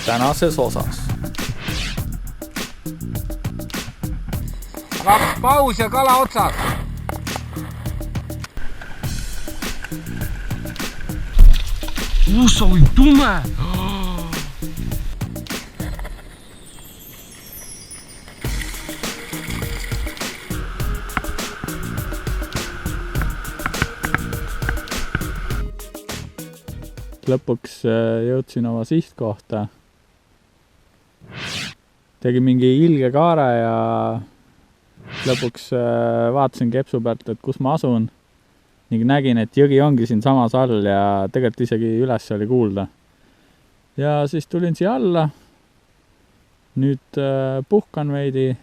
tänases osas. Rapp paus ja kala otsas. Kus oli tume? Lõpuks jõudsin oma sihtkohta. Tegin mingi ilge kaare ja lõpuks vaatasin kepsu pealt, et kus ma asun. Ning nägin, et jõgi ongi siin samas all ja tegelikult isegi üles oli kuulda. Ja siis tulin siia alla. Nüüd puhkan veidi,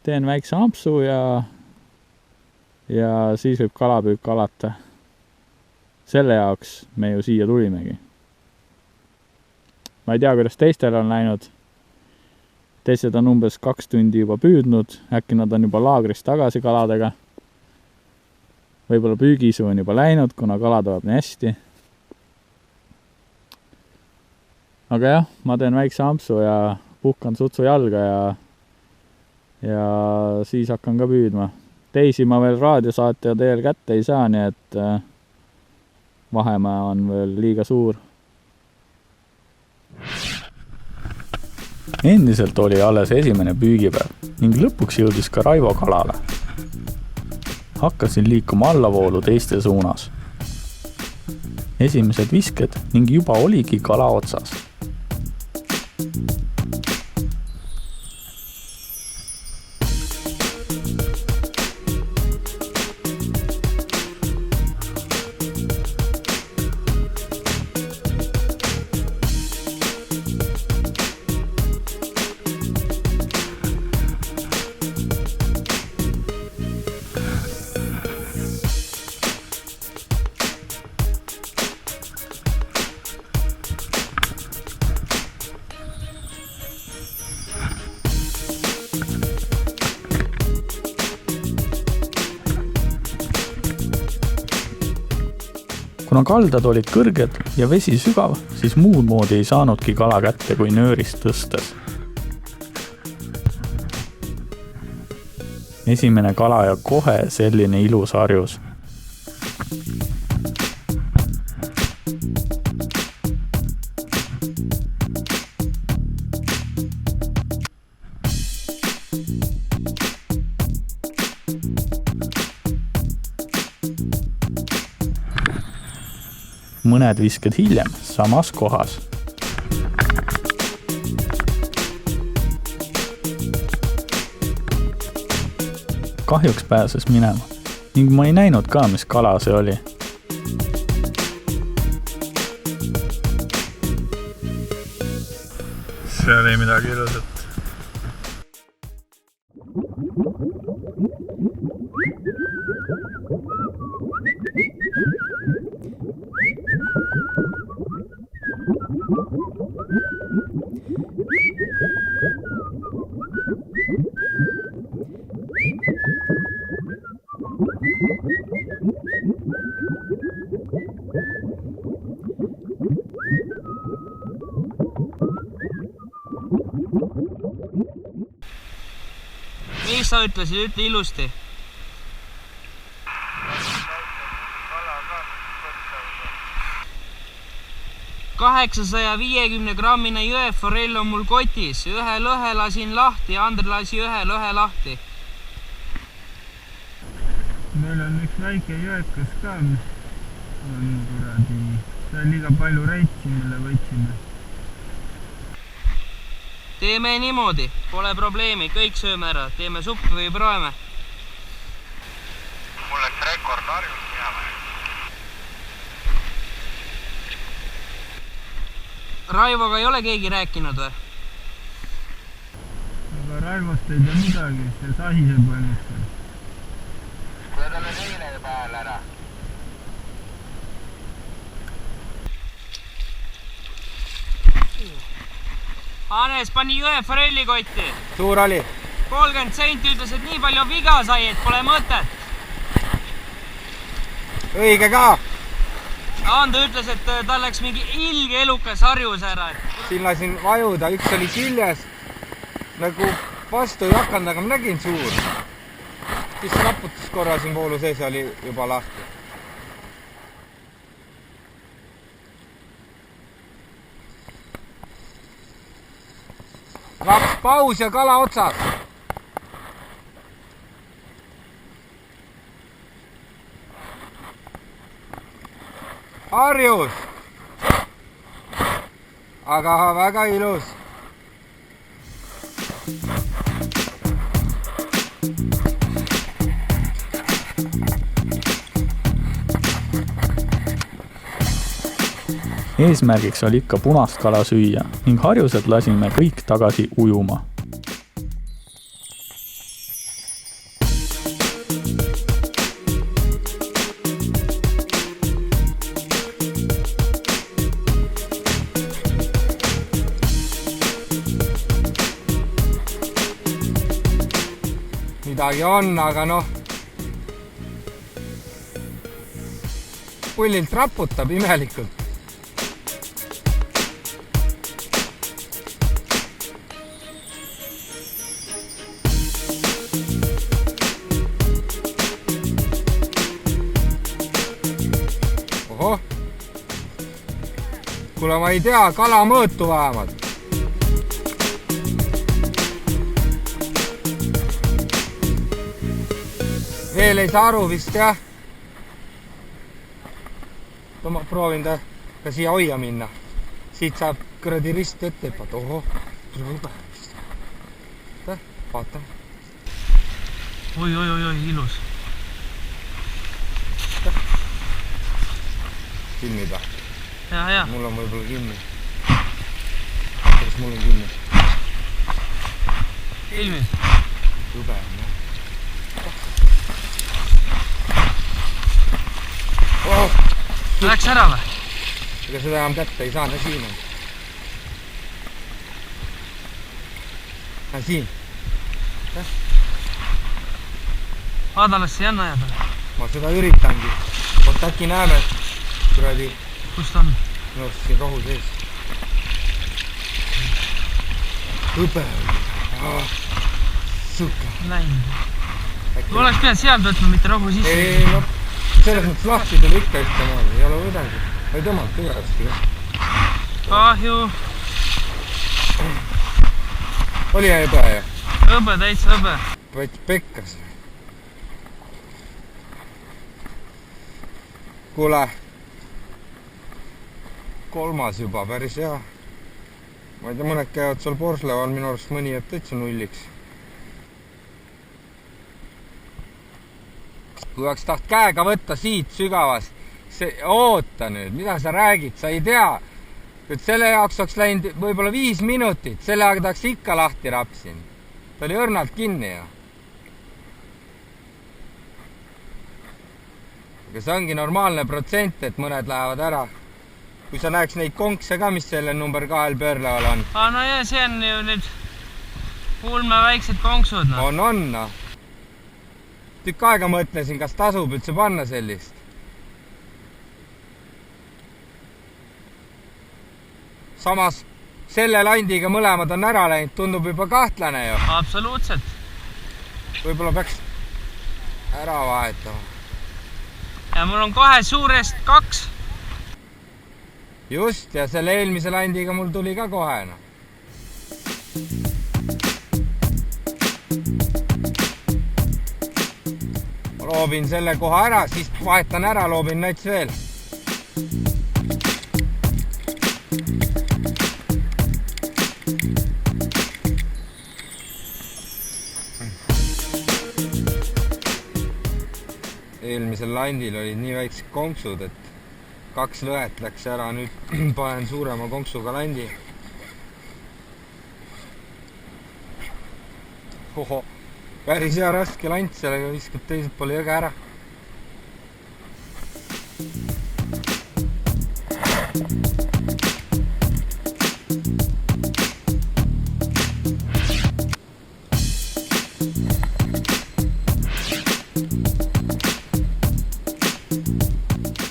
teen väikse ampsu ja siis võib kalapüük alata. Selle jaoks me ju siia tulimegi. Ma ei tea, kuidas teistel on läinud. Teised on umbes 2 tundi juba püüdnud. Äkki nad on juba laagrist tagasi kaladega. Võib-olla püügisu on juba läinud, kuna kala tuleb nii hästi. Aga jah, ma teen väikse ampsu ja puhkan sutsu jalga ja siis hakkan ka püüdma. Teisi ma veel raadiosaatja teel kätte ei saa, nii et vahemaa on veel liiga suur. Endiselt oli alles esimene püügipäev ning lõpuks jõudis ka Raivo kalale. Hakkasin liikuma allavoolu teiste suunas. Esimesed visked ning juba oligi kala otsas. Kuna kaldad olid kõrged ja vesi sügav, siis muud moodi ei saanudki kala kätte kui nöörist tõstes. Esimene kala ja kohe selline ilus harjus. Mõned visked hiljem samas kohas. Kahjuks pääses minema ning ma ei näinud ka, mis kala see oli. See oli midagi ilusat. Mis sa ütlesid? Ütle ilusti. 850 grammine jõeforell on mul kotis. Ühe lõhe lasin lahti, Andre lasi ühe lõhe lahti. Meil on üks väike jõekas ka, mis on kuradi. See on liiga palju reitsi, mille võtsime. Teeme niimoodi, pole probleemi, kõik sööme ära. Teeme suppi või praeme. Mul läks rekord harjus peale. Raivoga ei ole keegi rääkinud või? Aga Raivost ei tea midagi, see sahiseb ainult. Kui talle teine päeval ära. Hannes pani jõe forelli kotti. Suur oli? 30 senti ütles, et nii palju viga sai, et pole mõtet. Õige ka. Ando ütles, et tal läks mingi ilge elukas harjus ära. Siin lasin vajuda, üks oli küljes. Nagu vastu ei hakanud, aga ma nägin suur. Siis raputus korra siin voolu sees oli juba lahti. Raps paus ja kala otsas. Harjus. Aga väga ilus. Eesmärgiks oli ikka punast kala süüa ning harjused lasime kõik tagasi ujuma. Midagi on, aga noh. Pullilt raputab imelikult. Ohoh. Kuule, ma ei tea, kala mõõtu vähemalt. Veel ei saa aru vist, jah. Ma proovin ta ka siia hoia minna. Siit saab kõradi rist ette hüpata. Ohoh, tule juba. Vaata. Oi, ilus. Filmid või? Ja. Mul on võib-olla kinni. Kas mul on kinni? Filmid? Jube on, jah. Oh, Läks ära või? ega seda enam kätte ei saanud, siin on. Siin. Vaadalas see jänna jääb. Ma seda üritangi. Oot äkki näeme, kuradi. Kus ta on? Minu arust siin rohu sees. Hõbe. Suka. Läinud. Oleks pidanud sealt võtma, mitte rohu sisse. Ei, no, selles mõttes lahti tuli ikka ühtemaali. Ei ole midagi. Ei tõmmanud tugevasti. Kahju. Oli hõbe ja? Hõbe, täitsa hõbe. Pätt pekkas. Kuule. Kolmas juba, päris hea. Ma ei tea, mõned käivad seal Porsleval, minu arust mõni jääb täitsa nulliks. Kui oleks taht käega võtta siit sügavast, oota nüüd, mida sa räägid, sa ei tea. Et selle jaoks oleks läinud võib-olla 5 minutit, selle aega tahaks ikka lahti rapsin. Ta oli õrnalt kinni ja. Aga see ongi normaalne protsent, et mõned lähevad ära. Kui sa näeks neid konkse ka, mis selle number 2 pöörleval on. No jah, see on ju nüüd ulme väiksed konksud. No. On. No. Tükk aega mõtlesin, kas tasub üldse panna sellist. Samas selle landiga mõlemad on ära läinud, tundub juba kahtlane ju. Absoluutselt. Võib-olla peaks ära vahetama. Ja mul on kohe suurest 2. Just, ja selle eelmise landiga mul tuli ka kohe. No. Ma loobin selle koha ära, siis vahetan ära, loobin nats veel. Eelmisel landil olid nii väiksed konksud, et 2 lõhet läks ära, nüüd panen suurema konksuga landi. Oho, päris hea raske lant, sellega viskab teiselt poole jõge ära.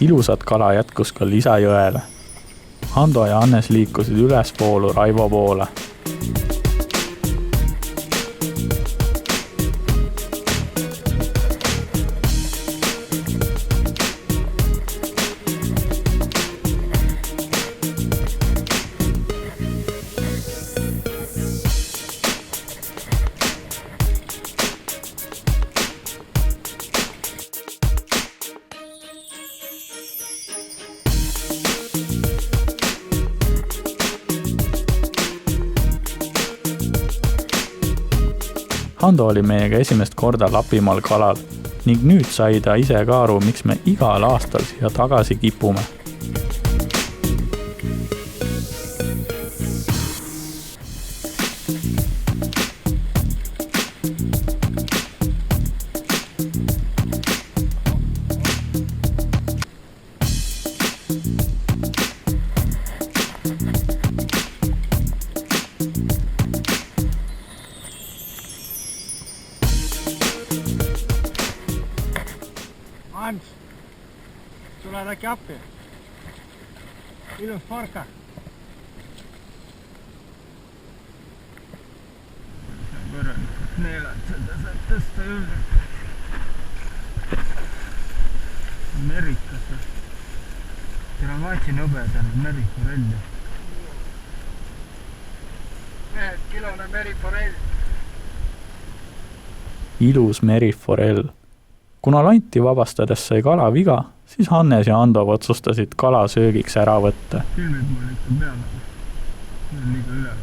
ilusat kala jätkus ka lisajõele. Hando ja Hannes liikusid ülesvoolu Raivo poole. Hando oli meiega esimest korda Lapimaal kalal ning nüüd sai ta ise ka aru, miks me igal aastal siia tagasi kipume. Hans, tuled äkki appi? Ilus porka. Neelatada saab tõsta juurde. Merikas. Teil on vaatsin hõbedal meriforelli. 1 kilone meriforell. Ilus meriforell. Kuna lanti vabastades sai kala viga, siis Hannes ja Hando otsustasid kala söögiks ära võtta. Filmid mul ikka peale. See on liiga üle.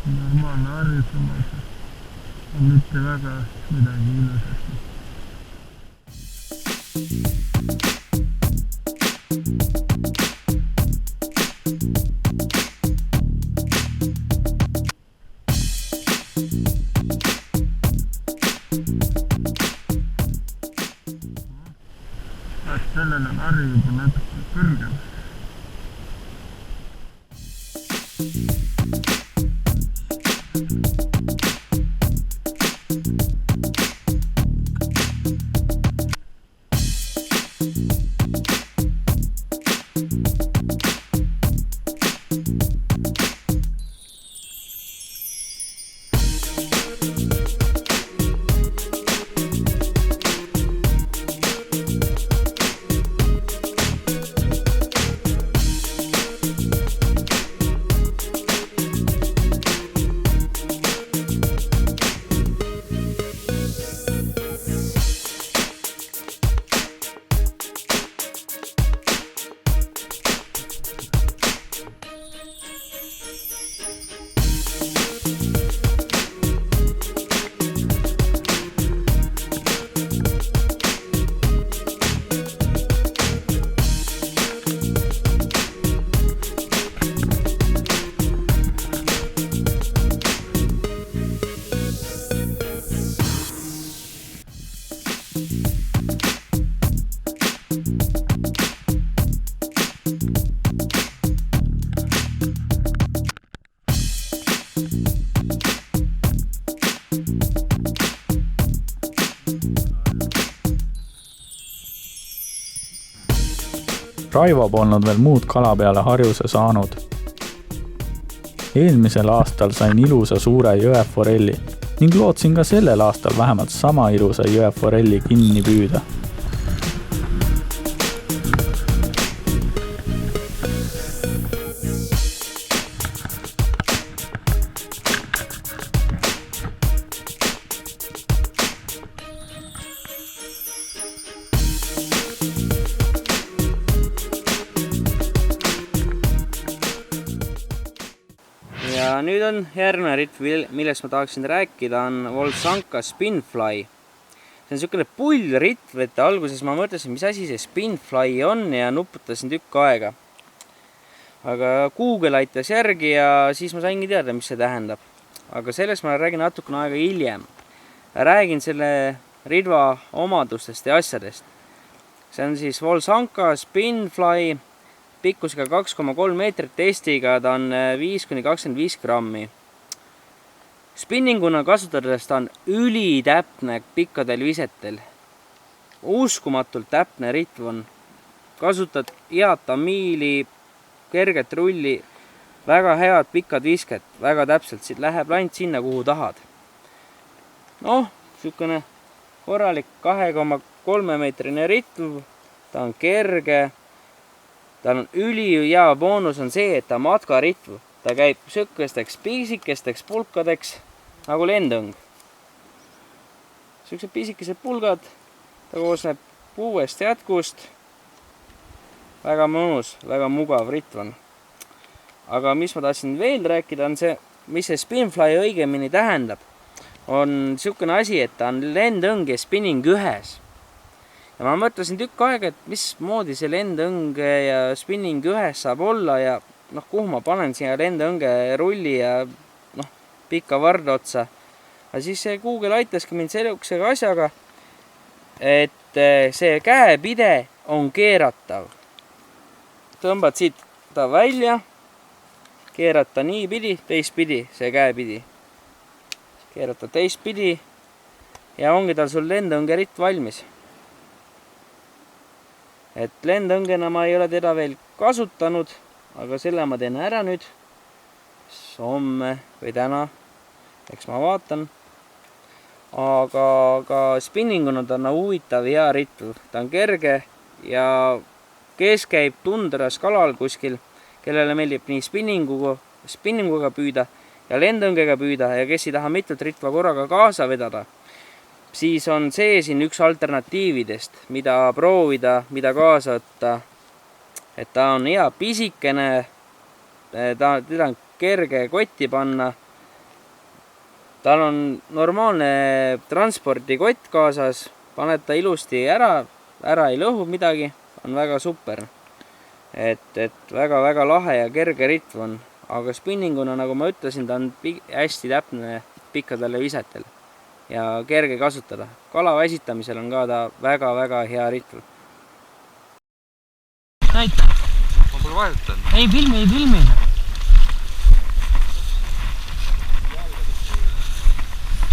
Normaalne harjutumas on mitte väga midagi ilusasti. Sellel on harju juba natuke kõrgem. Raivo polnud veel muud kala peale harjuse saanud. Eelmisel aastal sain ilusa suure jõeforelli ning lootsin ka sellel aastal vähemalt sama ilusa jõeforelli kinni püüda. Ja nüüd on järgmine ritt, millest ma tahaksin rääkida, on Volsanka Spinfly. See on niisugune pullritt, et alguses ma mõtlesin, mis asi see Spinfly on ja nuputasin tükk aega. aga Google aitas järgi ja siis ma saingi teada, mis see tähendab. Aga sellest ma räägin natukene aega hiljem. Räägin selle ridva omadustest ja asjadest. See on siis Volsanka Spinfly pikkusega 2,3 meetrit testiga, ta on 5-25 grammi. Spinninguna kasutades ta on ülitäpne pikkadel visetel. Uskumatult täpne ritv on. Kasutad head tamiili, kerget rulli, väga head pikkad visket, väga täpselt, siit läheb ainult sinna, kuhu tahad. Noh, niisugune korralik 2,3 meetrine ritv, ta on kerge, tal on ülihea boonus on see, et ta matkaritv, ta käib sükesteks pisikesteks pulkadeks nagu lendõng. Siuksed pisikesed pulgad, ta koosneb puuest jätkust, väga mõnus, väga mugav ritv on. Aga mis ma tahtsin veel rääkida, on see, mis see Spinfly õigemini tähendab. On niisugune asi, et ta on lendõng ja spinning ühes. Ja ma mõtlesin tükk aega, et mismoodi see lendõng ja spinning ühes saab olla ja kuhu ma panen siia lendõnge rulli ja pikka varda otsa. Aga siis see Google aitaski mind sellise asjaga, et see käepide on keeratav. Tõmbad siit ta välja, keerata nii pidi, teistpidi, see käepidi. Keerata teistpidi ja ongi tal sul lendõngeritt valmis. Et lendõngena ma ei ole teda veel kasutanud, aga selle ma teen ära nüüd. Homme või täna, eks ma vaatan. Aga spinninguna ta on huvitav hea ritv. Ta on kerge ja kes käib tundras kalal kuskil, kellele meeldib nii spinninguga püüda ja lendõngega püüda ja kes ei taha mitut ritva korraga kaasa vedada, siis on see siin üks alternatiividest, mida proovida, mida kaasa võtta. Et ta on hea pisikene, teda on kerge kotti panna. Tal on normaalne transpordikott kaasas, paned ta ilusti ära ei lõhu midagi, on väga super. Et väga-väga lahe ja kerge ritv on. Aga spinninguna, nagu ma ütlesin, ta on hästi täpne pikkadele visetel ja kerge kasutada. Kala väsitamisel on ka ta väga-väga hea ritv. Näita. Ma pole vajutanud. Ei filmi.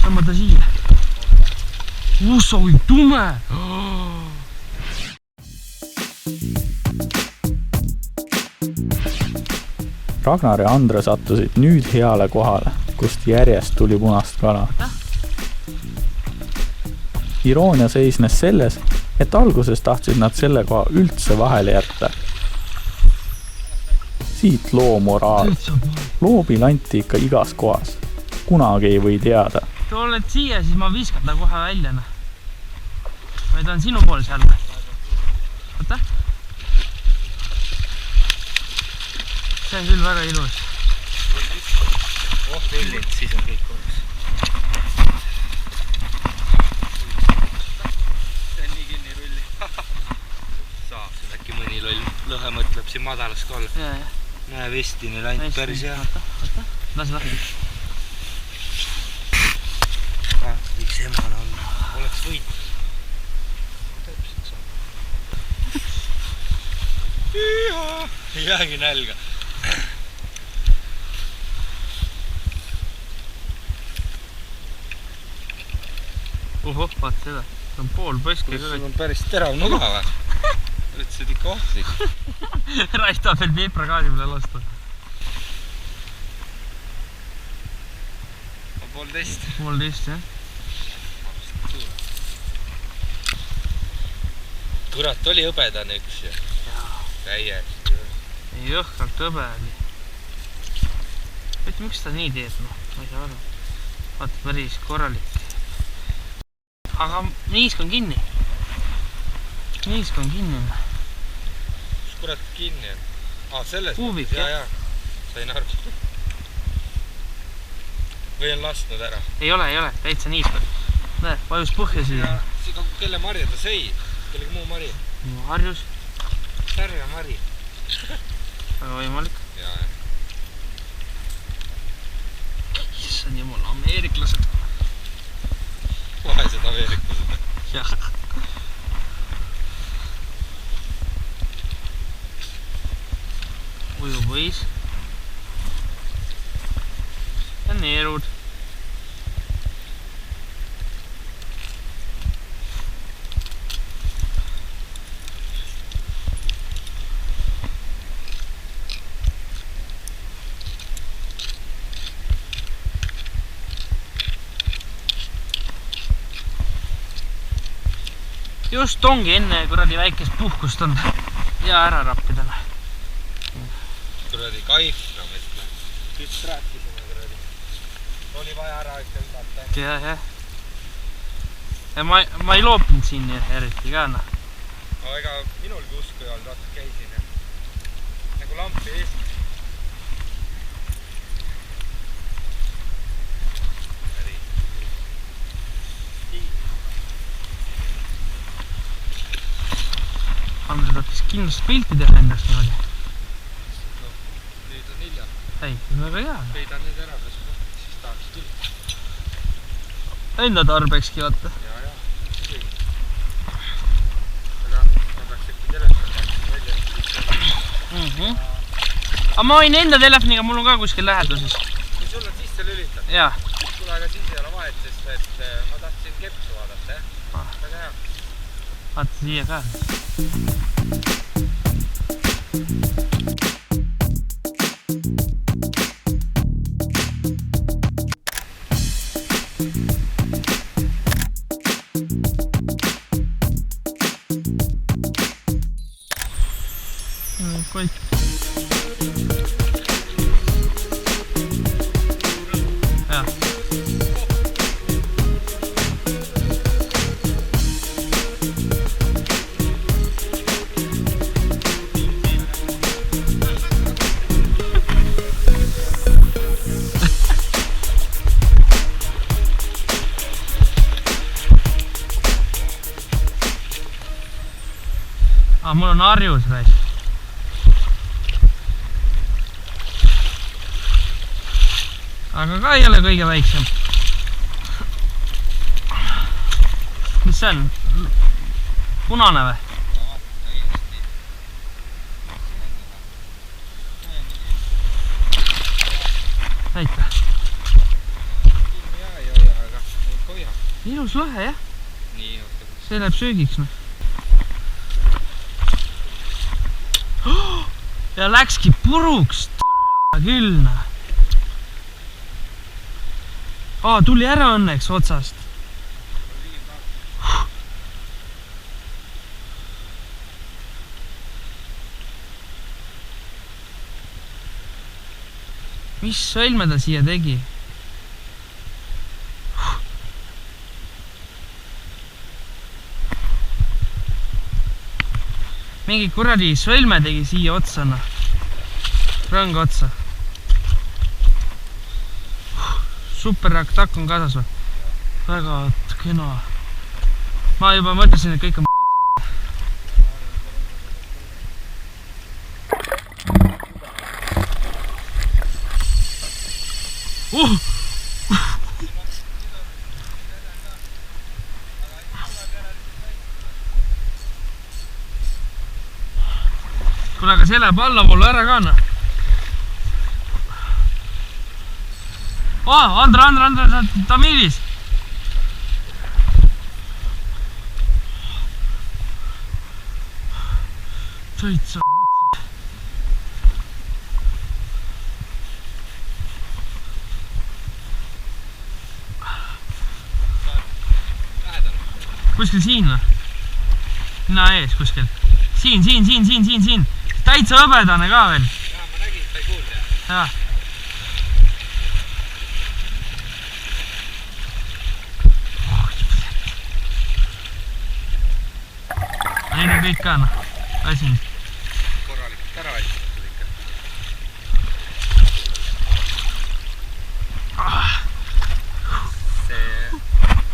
Tõmba ta siia. Ussa, kui tume! Ragnar ja Andre sattusid nüüd heale kohale, kust järjest tuli punast kala. Iroonia seisnes selles, et alguses tahtsid nad selle koha üldse vahele jätta. Siit loo moraal. Loobil anti ikka igas kohas. Kunagi ei või teada. Kui oled siia, siis ma viskan ta kohe välja. Või ta on sinu pool seal. Oota. See on küll väga ilus. Rullid, siis on kõik korras. See on nii kinni rulli. Saab siin äkki mõni lõhe mõtleb siin madalas ka olla. Näe vestini läinud päris hea. Oota. Lase lahti. Võiks emana olla. Oleks võit. Täpselt saab. Ei jäägi nälga. Ohoh, vaat seda. See on pool põske. Sul on päris terav nuga või? Ütlesid ikka ohtlik. Raista veel piipragaasi peale lasta. 1,5. 1,5, jah. Kurat, oli hõbedane üks ju. Täiesti. Jõhkalt hõbe oli. Miks ta nii teeb? Ma ei saa aru. Vaata, päris korralik. Aga niisk on kinni. Niisk on kinni. Kus kurat kinni on? Selles? Puuvik, jah. Sain aru. Või on lasknud ära? Ei ole, täitsa niisk on. Näe, vajus põhja siia. Kelle marja ta sõi? Kellegi muu mari? Harjus. Särja mari. Väga võimalik. Issand jumal, ameeriklased. Vaesed ameeriklased. Jah. Ujuvõis. Ja neerud. Just ongi enne kuradi väikest puhkust on ja ära rappidele. Kuradi kaif, no mõtle. Just rääkisime kuradi. Oli vaja ära ikka hügata. Jah. Ja ma ei loopinud siin eriti ka. No ega minulgi usku ei olnud, vaata käisin ja nagu lampi eest. Andri tahtis kindlasti pilti teha endast niimoodi. No, nüüd on hilja. Ei, see on väga hea. Peidan need ära, siis tahaks küll. Enda tarbekski vaata. Ja, isegi. Aga ma peaks ikka telefoni välja. Aga ma võin enda telefoniga, mul on ka kuskil läheduses. Kui sul on sisse lülitab? Jaa. Kuule, aga siis ei ole vahet, sest et ma tahtsin kepsu vaadata, jah? Väga hea. Vaata siia ka. Koit. Jaa. Mul on harjus väik. Aga ka ei ole kõige väiksem. Mis see on? Punane või? Näita. Ilus lahe, jah? See läheb söögiks. Ja läkski puruks. Küll. Tuli ära õnneks otsast. Mis sõlme ta siia tegi? Mingi kuradi sõlme tegi siia otsana. Rõng otsa. Super takk on kaasas või? Väga kena. Ma juba mõtlesin, et kõik on Kuule, aga see läheb allavoolu ära ka, noh. Andra, Tamilis. Täitsa kuskil siin või? Mina ees kuskil. Siin. Täitsa hõbedane ka veel. Jaa, ma nägin, sa ei kuulda. Jaa. Neil on kõik ka, noh. Lasin. Korralikult ära valmistatud ikka.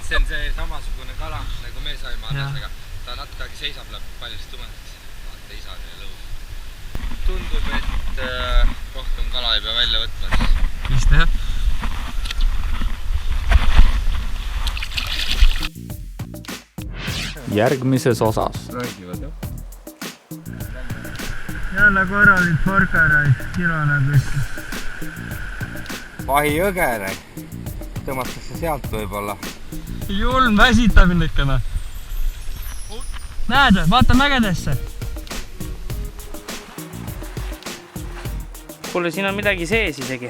See on see samasugune kala, nagu me saime alles, aga ta natuke seisab, läheb paljast tumedaks. Vaata isa ja lõus. tundub, et rohkem kala ei pea välja võtma. Vist jah. Järgmises osas. Räägivad jah. Jälle korralik porkarai, kilone püsti. Vahi jõgere. Tõmmatakse sealt võib-olla. Julm väsitab innekene. Näed, vaata mägedesse. Kuule, siin on midagi sees isegi.